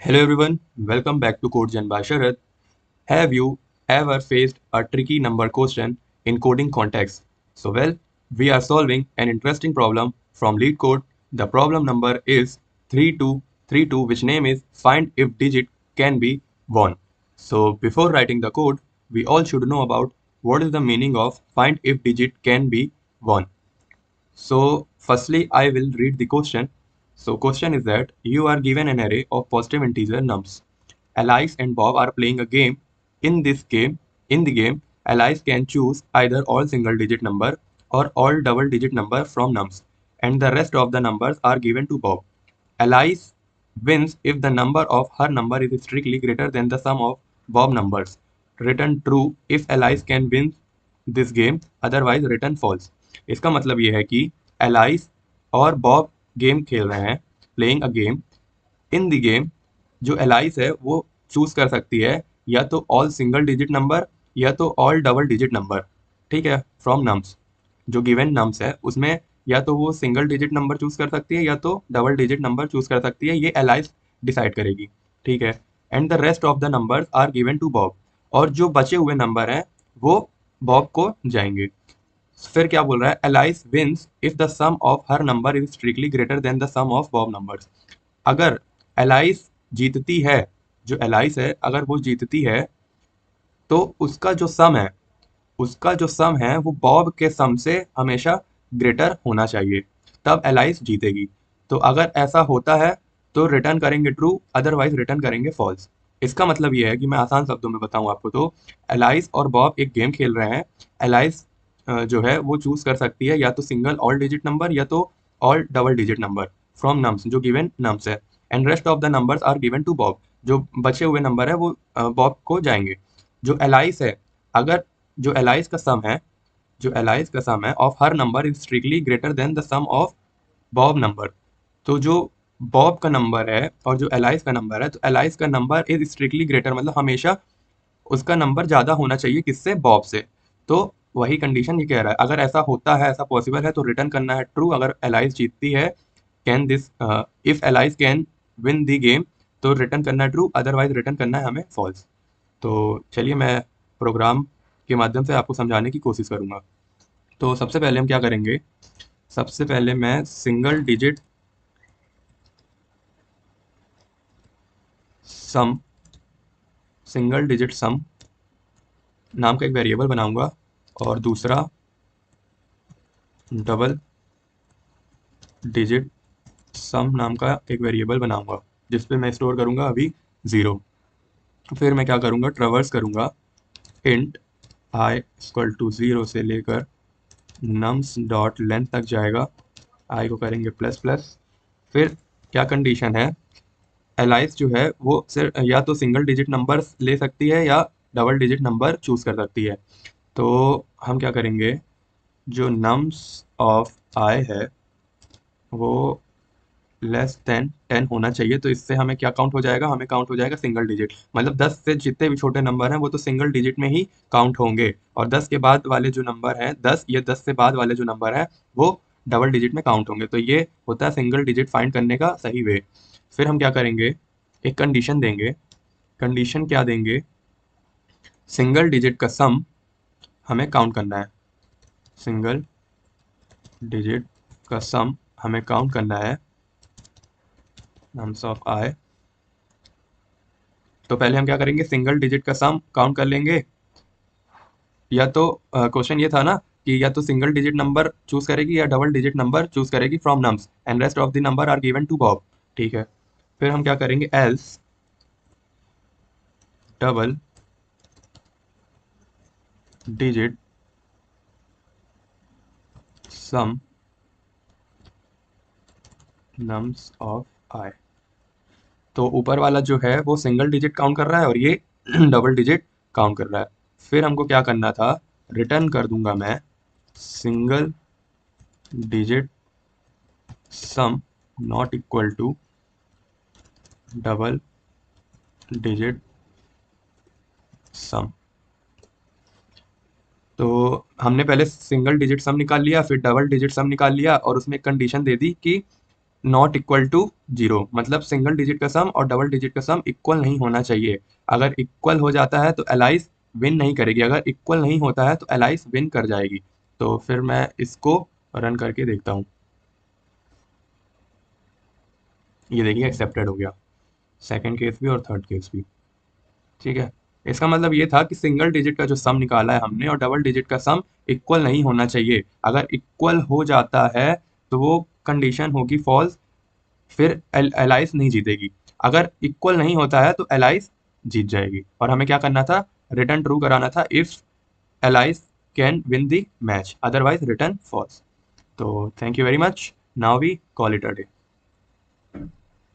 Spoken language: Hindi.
Hello everyone, welcome back to Code Gen by Sharath. Have you ever faced a tricky number question in coding context? We are solving an interesting problem from Lead Code. The problem number is 3232, which name is find if digit can be 1. So before writing the code, we all should know about what is the meaning of find if digit can be 1. So firstly, I will read the question. So question is that you are given an array of positive integer nums. Alice and Bob are playing a game. In the game, Alice can choose either all single digit number or all double digit number from nums, and the rest of the numbers are given to Bob. Alice wins if the number of her number is strictly greater than the sum of Bob numbers. Return true if Alice can win this game otherwise return false. इसका मतलब ये है कि एलाइस और बॉब गेम खेल रहे हैं, playing a game. In the game जो एलाइस है वो चूज कर सकती है या तो ऑल सिंगल डिजिट नंबर या तो ऑल डबल डिजिट नंबर, ठीक है, फ्रॉम नम्स। जो गिवन नम्स है उसमें या तो वो सिंगल डिजिट नंबर चूज कर सकती है या तो डबल डिजिट नंबर चूज कर सकती है, ये एलाइस डिसाइड करेगी, ठीक है। And the rest of the numbers are given to Bob, और जो बचे हुए नंबर हैं वो बॉब को जाएंगे। फिर क्या बोल रहा है, Alice wins if the sum of her number is strictly greater than the sum of Bob numbers. अगर एलाइस जीतती है, जो एलाइस है अगर वो जीतती है तो उसका जो सम है वो बॉब के सम से हमेशा ग्रेटर होना चाहिए, तब एलाइस जीतेगी। तो अगर ऐसा होता है तो रिटर्न करेंगे ट्रू, अदरवाइज रिटर्न करेंगे फॉल्स। इसका मतलब ये है कि मैं आसान शब्दों में बताऊं आपको तो एलाइस और बॉब एक गेम खेल रहे हैं। एलाइस जो है वो चूज कर सकती है या तो सिंगल ऑल डिजिट नंबर या तो all double digit number from nums, जो गिवन नम्स है। And rest of the numbers are given to Bob, जो बचे हुए नंबर है वो बॉब को जाएंगे। जो एलाइस है, अगर जो एलाइस का सम है जो एलाइस का सम है of her number is strictly greater than the sum of Bob number. तो जो बॉब का नंबर है और जो एलाइस का नंबर है, तो एलाइस का नंबर इज स्ट्रिक्टली ग्रेटर, मतलब हमेशा उसका नंबर ज्यादा होना चाहिए किससे, बॉब से। तो वही कंडीशन ये कह रहा है, अगर ऐसा होता है, ऐसा पॉसिबल है तो रिटर्न करना है ट्रू। अगर एलाइस जीतती है, can this if Alice can win the game, तो रिटर्न करना है ट्रू, अदरवाइज रिटर्न करना है हमें फॉल्स। तो चलिए मैं प्रोग्राम के माध्यम से आपको समझाने की कोशिश करूंगा। तो सबसे पहले हम क्या करेंगे, सबसे पहले मैं सम सिंगल डिजिट सम नाम का एक वेरिएबल बनाऊंगा और दूसरा डबल डिजिट सम नाम का एक वेरिएबल बनाऊंगा जिसपे मैं स्टोर करूंगा अभी 0। फिर मैं क्या करूंगा, ट्रेवर्स करूंगा इंट आई इक्वल टू 0 से लेकर नम्स डॉट लेंथ तक जाएगा, आई को करेंगे प्लस प्लस। फिर क्या कंडीशन है, एलाइस जो है वो सिर्फ या तो सिंगल डिजिट नंबर ले सकती है या डबल डिजिट नंबर चूज कर सकती है। तो हम क्या करेंगे, जो नम्स ऑफ आई है वो लेस देन 10 होना चाहिए। तो इससे हमें क्या काउंट हो जाएगा, हमें काउंट हो जाएगा सिंगल डिजिट, मतलब 10 से जितने भी छोटे नंबर हैं वो तो सिंगल डिजिट में ही काउंट होंगे, और 10 के बाद वाले जो नंबर हैं 10 या 10 से बाद वाले जो नंबर हैं वो डबल डिजिट में काउंट होंगे। तो ये होता है सिंगल डिजिट फाइंड करने का सही वे। फिर हम क्या करेंगे, एक कंडीशन देंगे। कंडीशन क्या देंगे, सिंगल डिजिट का सम हमें काउंट करना है, सिंगल डिजिट का सम हमें काउंट करना है नम्स ऑफ आई। तो पहले हम क्या करेंगे, सिंगल डिजिट का सम काउंट कर लेंगे। या तो क्वेश्चन ये था ना कि या तो सिंगल डिजिट नंबर चूज करेगी या डबल डिजिट नंबर चूज करेगी from nums, and rest of the number are given to Bob, ठीक है। फिर हम क्या करेंगे, else double digit sum nums of i. तो ऊपर वाला जो है वो सिंगल डिजिट काउंट कर रहा है और ये डबल डिजिट काउंट कर रहा है। फिर हमको क्या करना था, रिटर्न कर दूंगा मैं single digit sum not equal to double digit sum. तो हमने पहले सिंगल डिजिट सम निकाल लिया, फिर डबल डिजिट सम निकाल लिया, और उसमें एक कंडीशन दे दी कि नॉट इक्वल टू 0, मतलब सिंगल डिजिट का सम और डबल डिजिट का सम इक्वल नहीं होना चाहिए। अगर इक्वल हो जाता है तो एलाइस विन नहीं करेगी, अगर इक्वल नहीं होता है तो एलाइस विन कर जाएगी। तो फिर मैं इसको रन करके देखता हूँ। ये देखिए एक्सेप्टेड हो गया, सेकंड केस भी और थर्ड केस भी। ठीक है, इसका मतलब ये था कि सिंगल डिजिट का जो सम निकाला है हमने और डबल डिजिट का सम इक्वल नहीं होना चाहिए। अगर इक्वल हो जाता है तो वो कंडीशन होगी फॉल्स, फिर एलाइस नहीं जीतेगी। अगर इक्वल नहीं होता है तो एलाइस जीत जाएगी, और हमें क्या करना था, रिटर्न ट्रू कराना था if Alice can win the match, otherwise return false. तो thank you very much, now we call it a day.